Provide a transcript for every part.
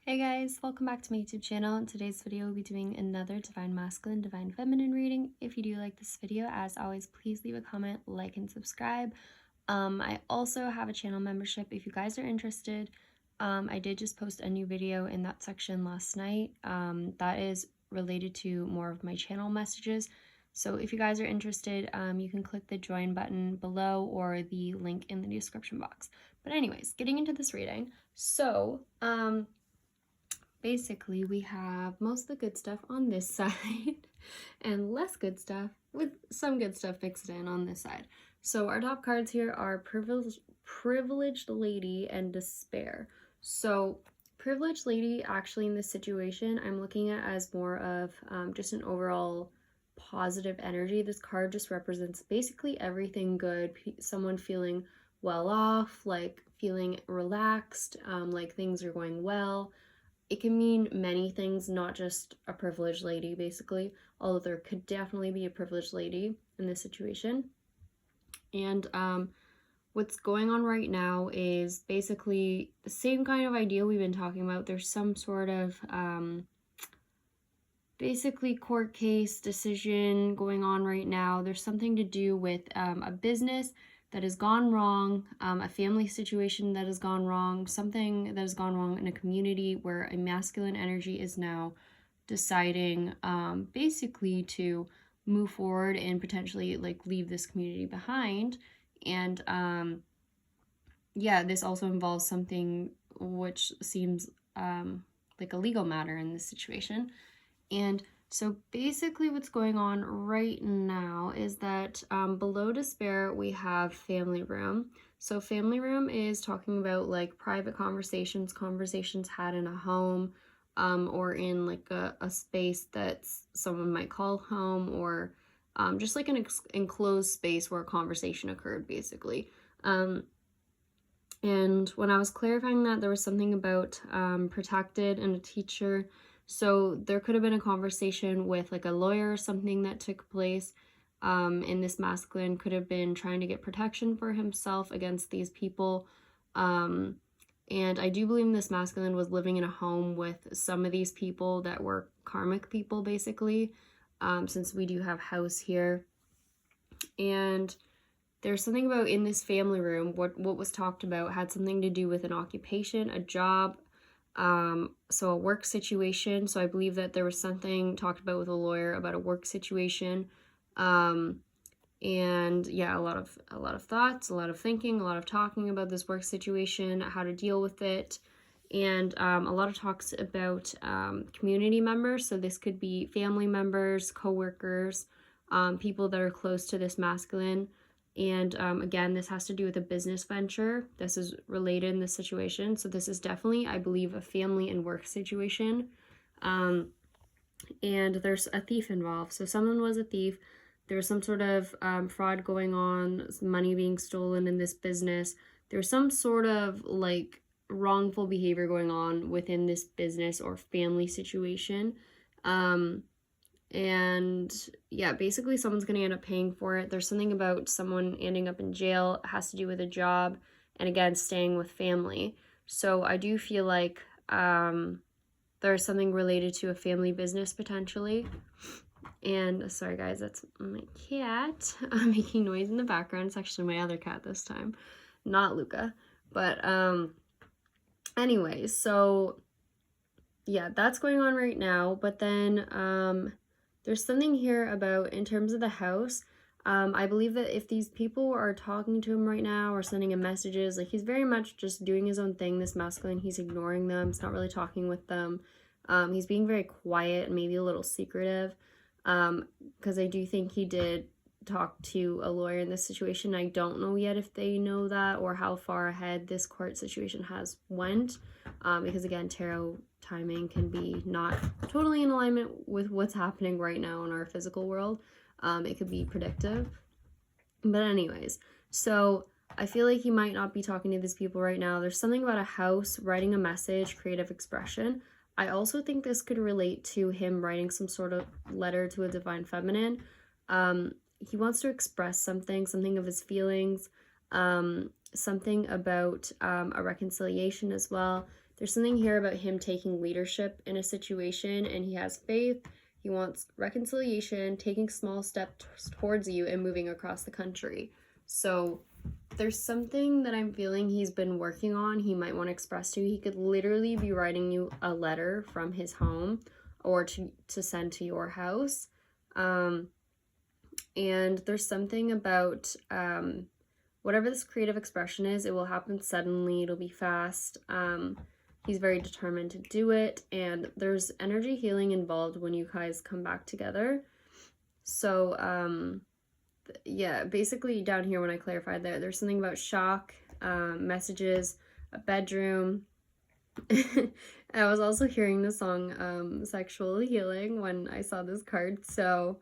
Hey guys, welcome back to my YouTube channel. In today's video, we'll be doing another Divine Masculine, Divine Feminine reading. If you do like this video, as always, please leave a comment, like, and subscribe. I also have a channel membership if you guys are interested. I did just post a new video in that section last night. That is related to more of my channel messages. So if you guys are interested, you can click the join button below or the link in the description box. But anyways, getting into this reading. So, basically, we have most of the good stuff on this side and less good stuff with some good stuff mixed in on this side. So our top cards here are Privileged Lady and Despair. So Privileged Lady, actually in this situation, I'm looking at as more of just an overall positive energy. This card just represents basically everything good. Someone feeling well off, like feeling relaxed, like things are going well. It can mean many things, not just a privileged lady, basically, although there could definitely be a privileged lady in this situation. And what's going on right now is basically the same kind of idea we've been talking about. There's some sort of basically court case decision going on right now. There's something to do with a business that has gone wrong, a family situation that has gone wrong, something that has gone wrong in a community where a masculine energy is now deciding basically to move forward and potentially like leave this community behind. And yeah, this also involves something which seems like a legal matter in this situation. And so basically what's going on right now is that below Despair, we have Family Room. So Family Room is talking about like private conversations had in a home, or in like a space that someone might call home, or just like an enclosed space where a conversation occurred, basically. And when I was clarifying that, there was something about protected and a teacher. So there could have been a conversation with like a lawyer or something that took place. And this masculine could have been trying to get protection for himself against these people. And I do believe this masculine was living in a home with some of these people that were karmic people, basically, since we do have house here. And there's something about in this family room, what was talked about had something to do with an occupation, a job, so a work situation. So I believe that there was something talked about with a lawyer about a work situation. And yeah, a lot of thoughts, a lot of thinking, a lot of talking about this work situation, how to deal with it. And a lot of talks about community members. So this could be family members, co-workers, people that are close to this masculine. And again, this has to do with a business venture. This is related in this situation. So this is definitely, I believe, a family and work situation. And there's a thief involved. So someone was a thief. There was some sort of fraud going on, money being stolen in this business. There's some sort of like wrongful behavior going on within this business or family situation. And yeah, basically someone's going to end up paying for it. There's something about someone ending up in jail. It has to do with a job, and again, staying with family. So I do feel like there's something related to a family business potentially. And sorry guys, that's my cat making noise in the background. It's actually my other cat this time, not Luca. But anyways, so yeah, that's going on right now. But then there's something here about, in terms of the house, I believe that if these people are talking to him right now or sending him messages, like he's very much just doing his own thing, this masculine, he's ignoring them, he's not really talking with them. He's being very quiet and maybe a little secretive, because I do think he did talk to a lawyer in this situation. I don't know yet if they know that or how far ahead this court situation has went, because again, tarot timing can be not totally in alignment with what's happening right now in our physical world. It could be predictive. But anyways, so I feel like he might not be talking to these people right now. There's something about a house, writing a message, creative expression. I also think this could relate to him writing some sort of letter to a divine feminine. He wants to express something of his feelings, something about a reconciliation as well. There's something here about him taking leadership in a situation, and he has faith. He wants reconciliation, taking small steps towards you, and moving across the country. So there's something that I'm feeling he's been working on, he might want to express to you. He could literally be writing you a letter from his home or to send to your house. And there's something about whatever this creative expression is, it will happen suddenly, it'll be fast. He's very determined to do it, and there's energy healing involved when you guys come back together. So yeah, basically down here when I clarified there's something about shock, messages, a bedroom. I was also hearing the song Sexual Healing when I saw this card, so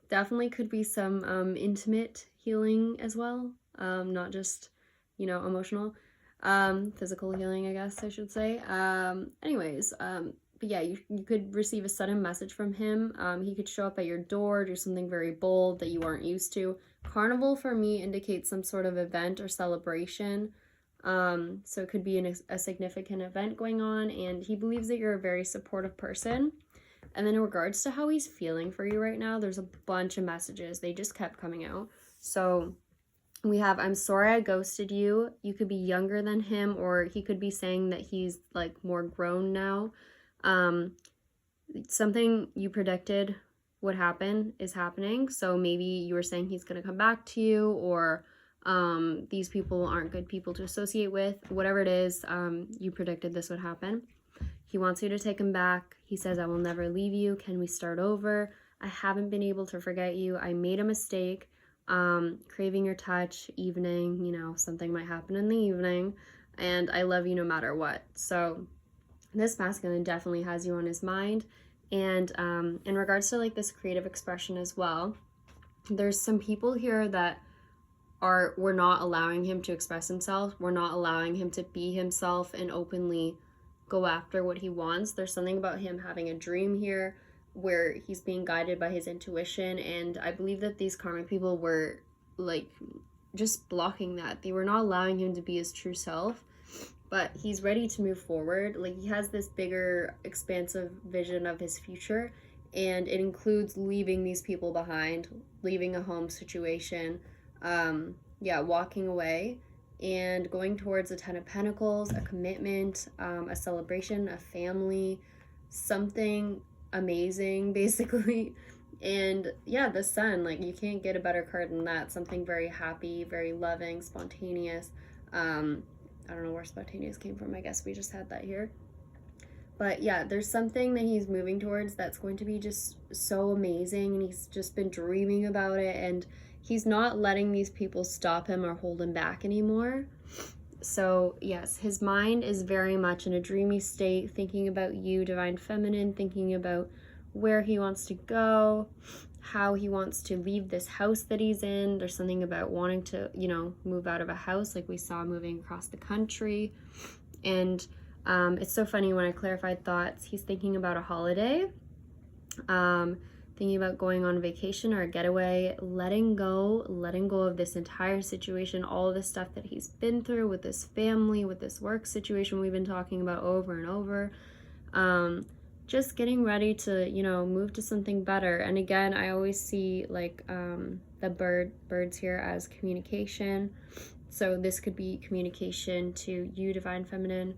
definitely could be some intimate healing as well, not just, you know, emotional. Physical healing, I guess I should say. Anyways, but yeah, you could receive a sudden message from him. He could show up at your door, do something very bold that you aren't used to. Carnival for me indicates some sort of event or celebration. So it could be a significant event going on, and he believes that you're a very supportive person. And then in regards to how he's feeling for you right now, there's a bunch of messages. They just kept coming out. So we have, I'm sorry I ghosted you. You could be younger than him, or he could be saying that he's like more grown now. Something you predicted would happen is happening. So maybe you were saying he's going to come back to you, or these people aren't good people to associate with. Whatever it is, you predicted this would happen. He wants you to take him back. He says, I will never leave you. Can we start over? I haven't been able to forget you. I made a mistake. Craving your touch, evening, you know, something might happen in the evening, and I love you no matter what. So this masculine definitely has you on his mind. And in regards to like this creative expression as well, there's some people here that we're not allowing him to express himself. We're not allowing him to be himself and openly go after what he wants. There's something about him having a dream here where he's being guided by his intuition, and I believe that these karmic people were like just blocking that. They were not allowing him to be his true self, but he's ready to move forward. Like, he has this bigger expansive vision of his future, and it includes leaving these people behind, leaving a home situation, walking away and going towards a 10 of Pentacles, a commitment, a celebration, a family, something amazing basically. And yeah, the Sun, like, you can't get a better card than that. Something very happy, very loving, spontaneous. I don't know where spontaneous came from. I guess we just had that here. But yeah, there's something that he's moving towards that's going to be just so amazing, and he's just been dreaming about it, and he's not letting these people stop him or hold him back anymore. So yes, his mind is very much in a dreamy state, thinking about you, Divine Feminine, thinking about where he wants to go, how he wants to leave this house that he's in. There's something about wanting to, you know, move out of a house, like we saw moving across the country. And it's so funny, when I clarified thoughts, he's thinking about a holiday, thinking about going on vacation or a getaway, letting go of this entire situation, all the stuff that he's been through with this family, with this work situation we've been talking about over and over. Just getting ready to, you know, move to something better. And again, I always see like the birds here as communication. So this could be communication to you, Divine Feminine.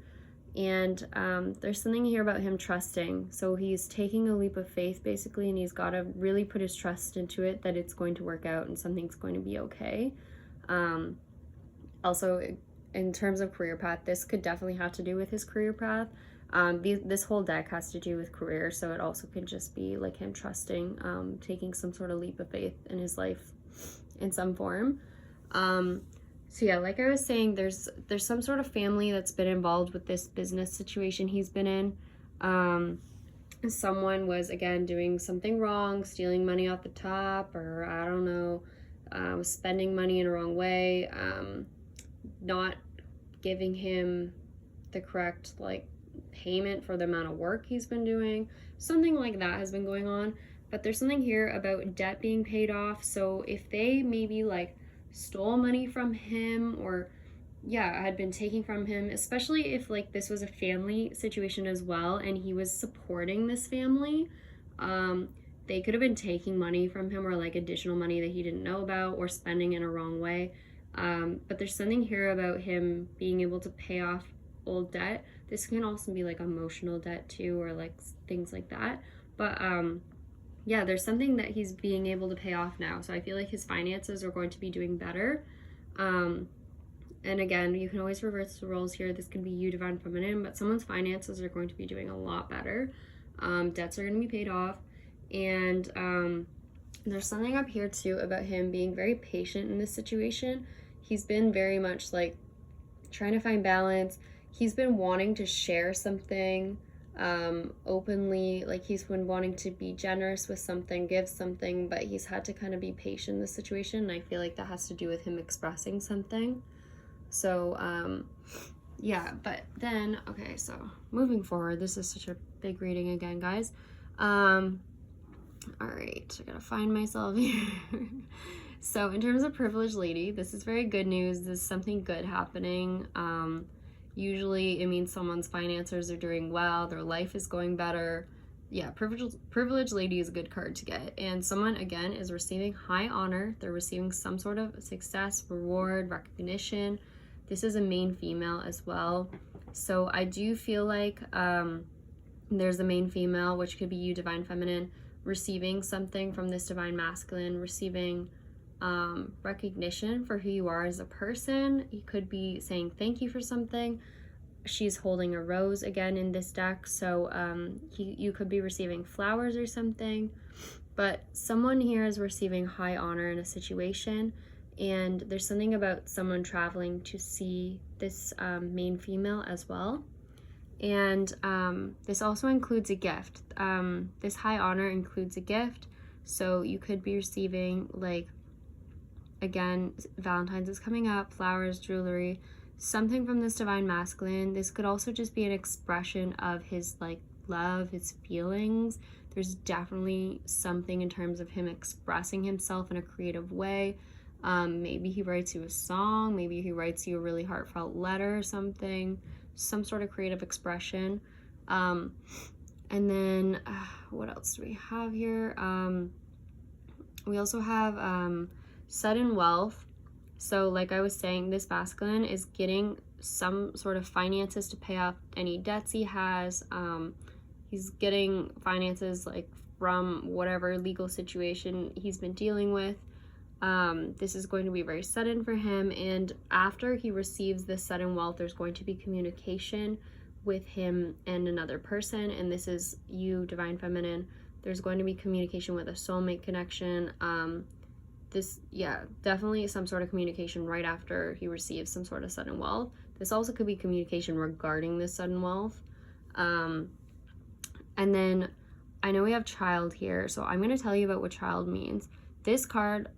And there's something here about him trusting. So he's taking a leap of faith basically, and he's got to really put his trust into it that it's going to work out and something's going to be okay. Also, in terms of career path, this could definitely have to do with his career path. This whole deck has to do with career, so it also could just be like him trusting, taking some sort of leap of faith in his life in some form. So yeah, like I was saying, there's some sort of family that's been involved with this business situation he's been in. Someone was, again, doing something wrong, stealing money off the top, or I don't know, spending money in a wrong way, not giving him the correct, like, payment for the amount of work he's been doing. Something like that has been going on. But there's something here about debt being paid off. So if they maybe, like, stole money from him, or yeah, had been taking from him, especially if like this was a family situation as well and he was supporting this family. Um, they could have been taking money from him, or like additional money that he didn't know about, or spending in a wrong way. But there's something here about him being able to pay off old debt. This can also be like emotional debt too, or like things like that. But yeah, there's something that he's being able to pay off now. So I feel like his finances are going to be doing better. Um, and again, you can always reverse the roles here. This can be you, divine feminine, but someone's finances are going to be doing a lot better. Debts are going to be paid off. And there's something up here too about him being very patient in this situation. He's been very much like trying to find balance. He's been wanting to share something openly, like he's been wanting to be generous with something, give something, but he's had to kind of be patient in this situation. And I feel like that has to do with him expressing something. So, yeah, but then, okay, so moving forward, this is such a big reading again, guys. All right, I gotta find myself here. So in terms of privileged lady, this is very good news. This is something good happening. Usually it means someone's finances are doing well, their life is going better. Yeah, privileged lady is a good card to get. And someone, again, is receiving high honor. They're receiving some sort of success, reward, recognition. This is a main female as well. So I do feel like there's a main female, which could be you, divine feminine, receiving something from this divine masculine, receiving recognition for who you are as a person. He could be saying thank you for something. She's holding a rose again in this deck, so you could be receiving flowers or something. But someone here is receiving high honor in a situation, and there's something about someone traveling to see this main female as well. And this also includes a gift. This high honor includes a gift, so you could be receiving, like, again, Valentine's is coming up, flowers, jewelry, something from this divine masculine. This could also just be an expression of his like love, his feelings. There's definitely something in terms of him expressing himself in a creative way. Maybe he writes you a song, maybe he writes you a really heartfelt letter or something, some sort of creative expression. And then what else do we have here? We also have sudden wealth. So like I was saying, this masculine is getting some sort of finances to pay off any debts he has. He's getting finances like from whatever legal situation he's been dealing with. This is going to be very sudden for him, and after he receives this sudden wealth, there's going to be communication with him and another person, and this is you, divine feminine. There's going to be communication with a soulmate connection. Definitely some sort of communication right after he receives some sort of sudden wealth. This also could be communication regarding this sudden wealth. And then I know we have child here, so I'm going to tell you about what child means. This card,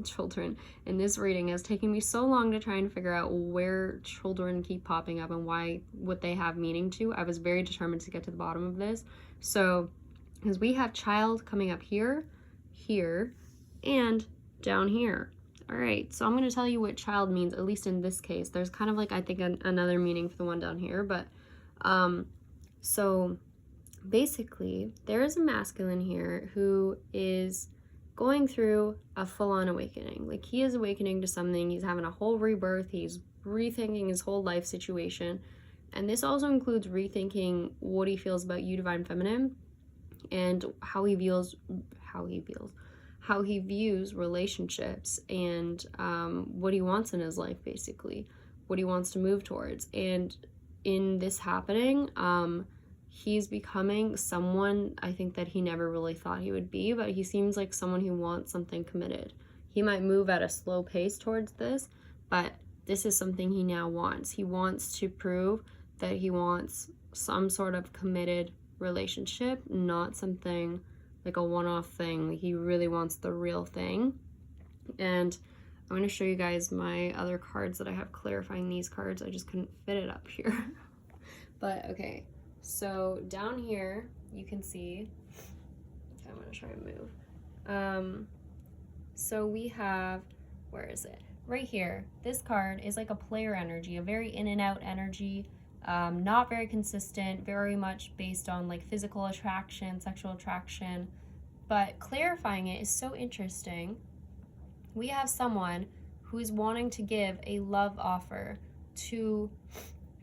children, in this reading has taken me so long to try and figure out where children keep popping up and what they have meaning to. I was very determined to get to the bottom of this. So, because we have child coming up here, here, and down here. All right, so I'm going to tell you what child means, at least in this case. There's kind of like, I think, another meaning for the one down here, but so basically there is a masculine here who is going through a full-on awakening. Like, he is awakening to something. He's having a whole rebirth. He's rethinking his whole life situation, and this also includes rethinking what he feels about you, divine feminine, and how he views relationships, and what he wants in his life, basically what he wants to move towards. And in this happening, he's becoming someone I think that he never really thought he would be, but he seems like someone who wants something committed. He might move at a slow pace towards this, but this is something he now wants. He wants to prove that he wants some sort of committed relationship, not something like a one-off thing. He really wants the real thing. And I'm going to show you guys my other cards that I have clarifying these cards. I just couldn't fit it up here. But okay, so down here you can see, I'm going to try and move. So we have, where is it? right here, this card is like a player energy, a very in and out energy, not very consistent, very much based on like physical attraction, sexual attraction. But clarifying it is so interesting. We have someone who is wanting to give a love offer to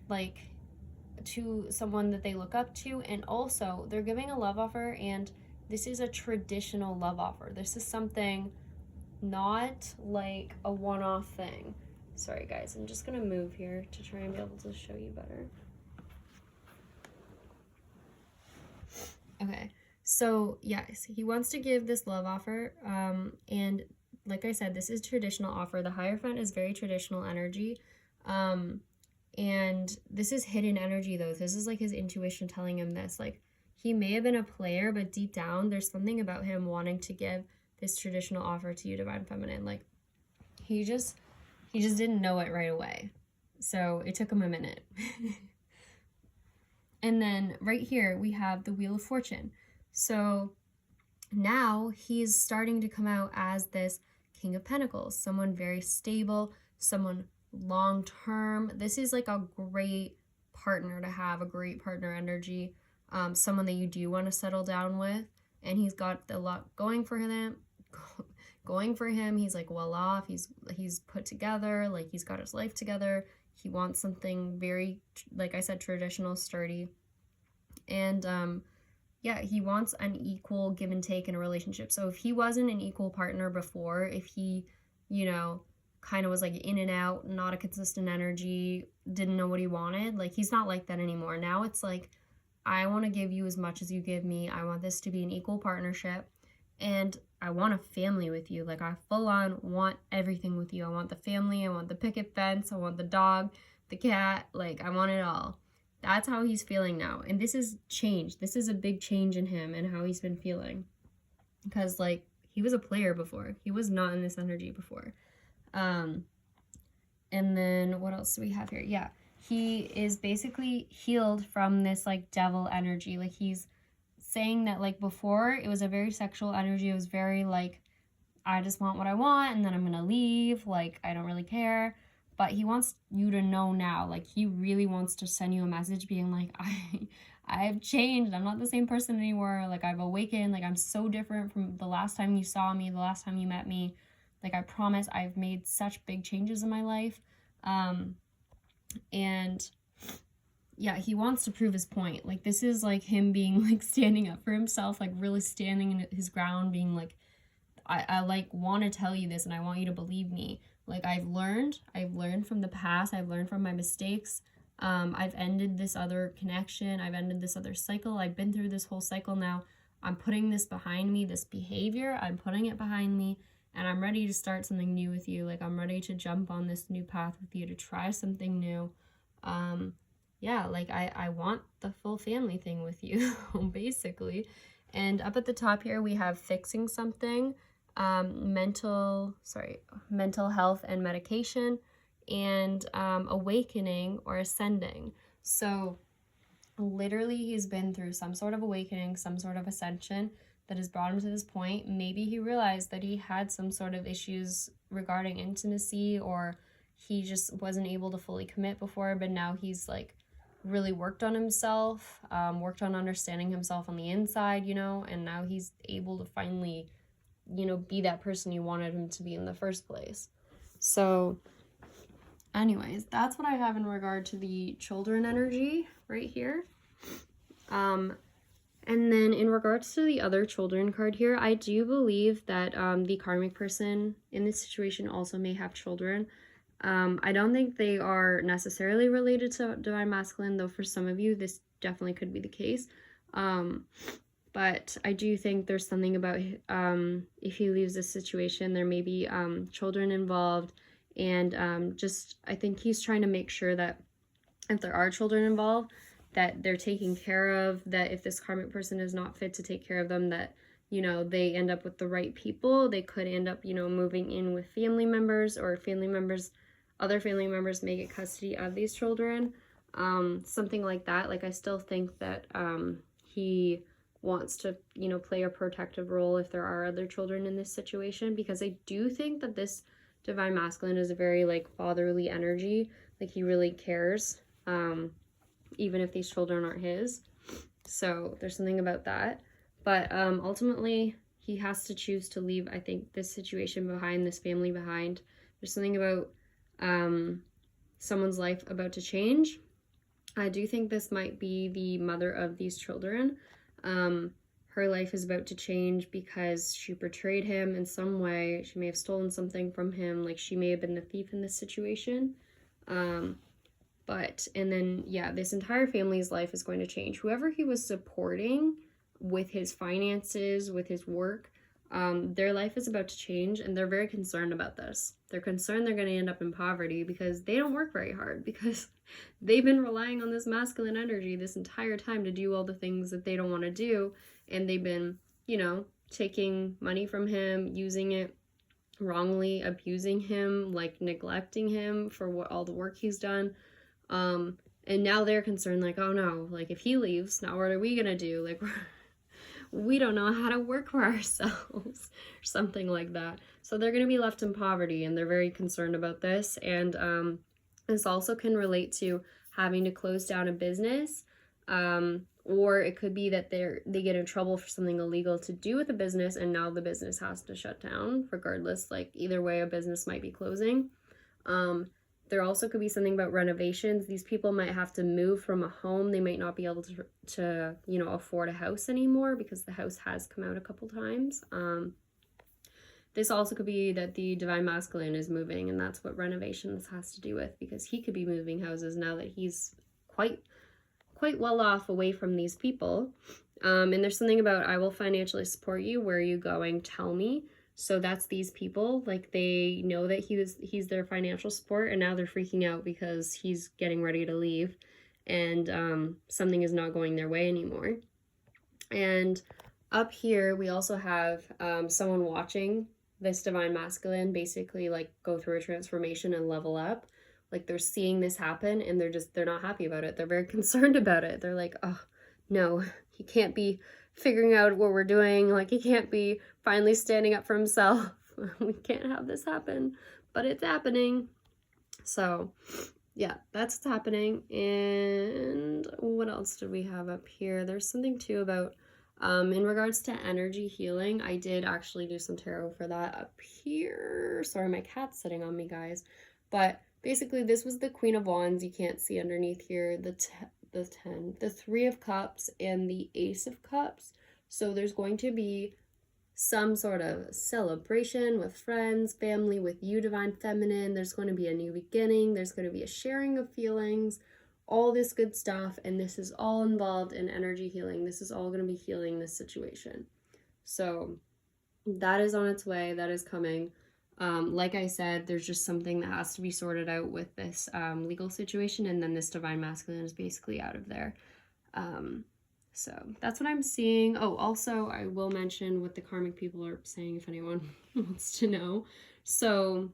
like to someone that they look up to, and also they're giving a love offer, and this is a traditional love offer. This is something not like a one-off thing. Sorry guys, I'm just gonna move here to try and be able to show you better. Okay, so yes, he wants to give this love offer, and like I said, this is traditional offer. The Hierophant is very traditional energy, and this is hidden energy though. This is like his intuition telling him this. Like, he may have been a player, but deep down there's something about him wanting to give this traditional offer to you, Divine Feminine. Like, he just didn't know it right away, so it took him a minute. And then right here we have the Wheel of Fortune. So now he's starting to come out as this King of Pentacles, someone very stable, someone long-term. This is like a great partner to have, a great partner energy, someone that you do want to settle down with. And he's got a lot going for him. He's like well off. He's put together. Like, he's got his life together. He wants something very, like I said, traditional, sturdy. And yeah, he wants an equal give and take in a relationship. So if he wasn't an equal partner before, if he, you know, kind of was like in and out, not a consistent energy, didn't know what he wanted, like, he's not like that anymore. Now it's like, I want to give you as much as you give me. I want this to be an equal partnership, and I want a family with you. Like, I full on want everything with you. I want the family, I want the picket fence, I want the dog, the cat, like, I want it all. That's how he's feeling now. And this is change. This is a big change in him and how he's been feeling. Because, like, he was a player before. He was not in this energy before. And then what else do we have here? Yeah, he is basically healed from this, like, devil energy. Like, he's saying that, like, before it was a very sexual energy. It was very, like, I just want what I want and then I'm gonna leave. Like, I don't really care. But he wants you to know now, like, he really wants to send you a message being like, I've changed. I'm not the same person anymore. Like, I've awakened. Like, I'm so different from the last time you saw me, the last time you met me. Like, I promise I've made such big changes in my life. And yeah, he wants to prove his point. Like, this is like him being like standing up for himself, like really standing in his ground, being like, I like want to tell you this and I want you to believe me. Like, I've learned from the past. I've learned from my mistakes. I've ended this other connection. I've ended this other cycle. I've been through this whole cycle now. I'm putting this behind me, this behavior. I'm putting it behind me, and I'm ready to start something new with you. Like, I'm ready to jump on this new path with you, to try something new. Yeah, like, I want the full family thing with you, basically. And up at the top here, we have fixing something. Mental health and medication, and awakening or ascending. So literally he's been through some sort of awakening, some sort of ascension that has brought him to this point. Maybe he realized that he had some sort of issues regarding intimacy, or he just wasn't able to fully commit before, but now he's like really worked on himself, worked on understanding himself on the inside, you know, and now he's able to finally, you know, be that person you wanted him to be in the first place. So anyways, that's what I have in regard to the children energy right here. And then in regards to the other children card here, I do believe that the karmic person in this situation also may have children. I don't think they are necessarily related to Divine Masculine, though for some of you this definitely could be the case. But I do think there's something about if he leaves this situation, there may be children involved. And just, I think he's trying to make sure that if there are children involved, that they're taken care of, that if this karmic person is not fit to take care of them, that, you know, they end up with the right people. They could end up, you know, moving in with family members, or other family members may get custody of these children. Something like that. Like, I still think that he wants to, play a protective role if there are other children in this situation, because I do think that this Divine Masculine is a very like fatherly energy. Like he really cares, even if these children aren't his. So there's something about that. But ultimately, he has to choose to leave, I think, this situation behind, this family behind. There's something about someone's life about to change. I do think this might be the mother of these children. Her life is about to change because she betrayed him in some way. She may have stolen something from him. Like she may have been the thief in this situation. And then, yeah, this entire family's life is going to change. Whoever he was supporting with his finances, with his work, their life is about to change, and they're very concerned about this. They're concerned they're going to end up in poverty because they don't work very hard, because they've been relying on this masculine energy this entire time to do all the things that they don't want to do, and they've been, you know, taking money from him, using it wrongly, abusing him, like neglecting him for what all the work he's done. And now they're concerned, like, oh no, like if he leaves, now what are we gonna do? Like we don't know how to work for ourselves or something like that. So they're going to be left in poverty, and they're very concerned about this. And this also can relate to having to close down a business, or it could be that they get in trouble for something illegal to do with the business, and now the business has to shut down regardless. Like either way, a business might be closing. There also could be something about renovations. These people might have to move from a home. They might not be able to you know, afford a house anymore because the house has come out a couple times. This also could be that the Divine Masculine is moving, and that's what renovations has to do with, because he could be moving houses now that he's quite well off away from these people. And there's something about, I will financially support you. Where are you going? Tell me. So that's these people, like they know that he's their financial support, and now they're freaking out because he's getting ready to leave, and something is not going their way anymore. And up here we also have someone watching this Divine Masculine basically like go through a transformation and level up. Like they're seeing this happen, and they're not happy about it. They're very concerned about it. They're like, oh no, he can't be figuring out what we're doing. Like he can't be finally standing up for himself. We can't have this happen, but it's happening. So yeah, that's what's happening. And what else did we have up here? There's something too about in regards to energy healing. I did actually do some tarot for that up here. Sorry, my cat's sitting on me, guys. But basically this was the Queen of Wands. You can't see underneath here the 10, the 3 of Cups, and the Ace of Cups. So there's going to be some sort of celebration with friends, family, with you, Divine Feminine. There's going to be a new beginning. There's going to be a sharing of feelings, all this good stuff. And this is all involved in energy healing. This is all going to be healing this situation. So that is on its way. That is coming. Like I said, there's just something that has to be sorted out with this legal situation, and then this Divine Masculine is basically out of there. So that's what I'm seeing. Oh, also, I will mention what the karmic people are saying if anyone wants to know. So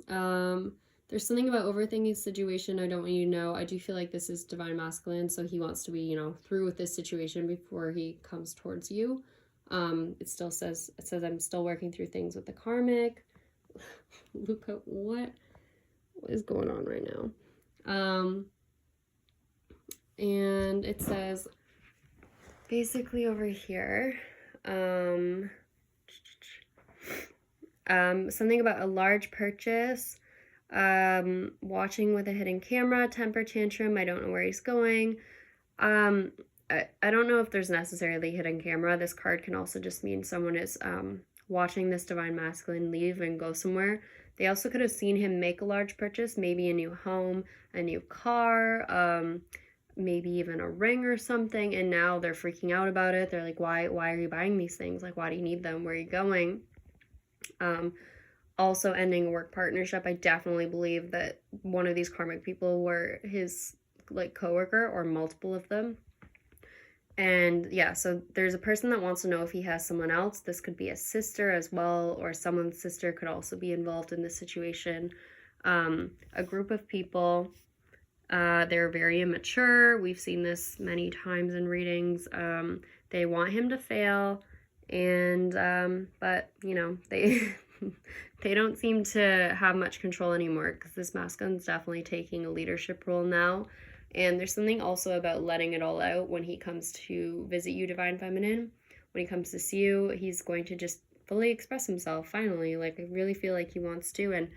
there's something about overthinking the situation. I don't want you to know. I do feel like this is Divine Masculine, so he wants to be, you know, through with this situation before he comes towards you. It says I'm still working through things with the karmic. Look at what is going on right now. And it says basically over here, something about a large purchase, watching with a hidden camera, temper tantrum. I don't know where he's going. I don't know if there's necessarily hidden camera. This card can also just mean someone is watching this Divine Masculine leave and go somewhere. They also could have seen him make a large purchase, maybe a new home, a new car, maybe even a ring or something, and now they're freaking out about it. They're like, why are you buying these things? Like, why do you need them? Where are you going? Also ending a work partnership. I definitely believe that one of these karmic people were his like coworker, or multiple of them. And yeah, so there's a person that wants to know if he has someone else. This could be a sister as well, or someone's sister could also be involved in this situation. A group of people, they're very immature. We've seen this many times in readings. They want him to fail, and but you know, they don't seem to have much control anymore, because this masculine's definitely taking a leadership role now. And there's something also about letting it all out when he comes to visit you, Divine Feminine. When he comes to see you, he's going to just fully express himself, finally. Like, I really feel like he wants to. And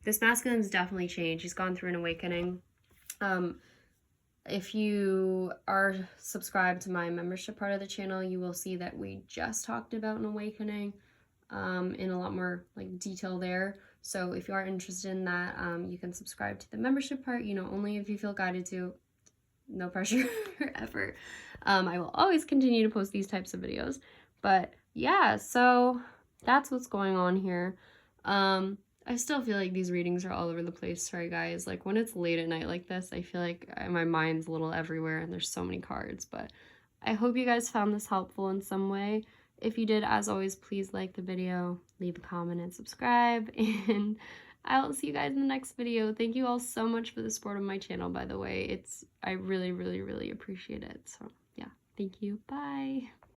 this masculine's definitely changed. He's gone through an awakening. If you are subscribed to my membership part of the channel, you will see that we just talked about an awakening in a lot more like detail there. So if you are interested in that, you can subscribe to the membership part, you know, only if you feel guided to. No pressure or effort. I will always continue to post these types of videos. But yeah, so that's what's going on here. I still feel like these readings are all over the place. Sorry guys, like when it's late at night like this, I feel like my mind's a little everywhere and there's so many cards. But I hope you guys found this helpful in some way. If you did, as always, please like the video, leave a comment, and subscribe. And I will see you guys in the next video. Thank you all so much for the support of my channel, by the way. I really, really, really appreciate it. So yeah, thank you. Bye.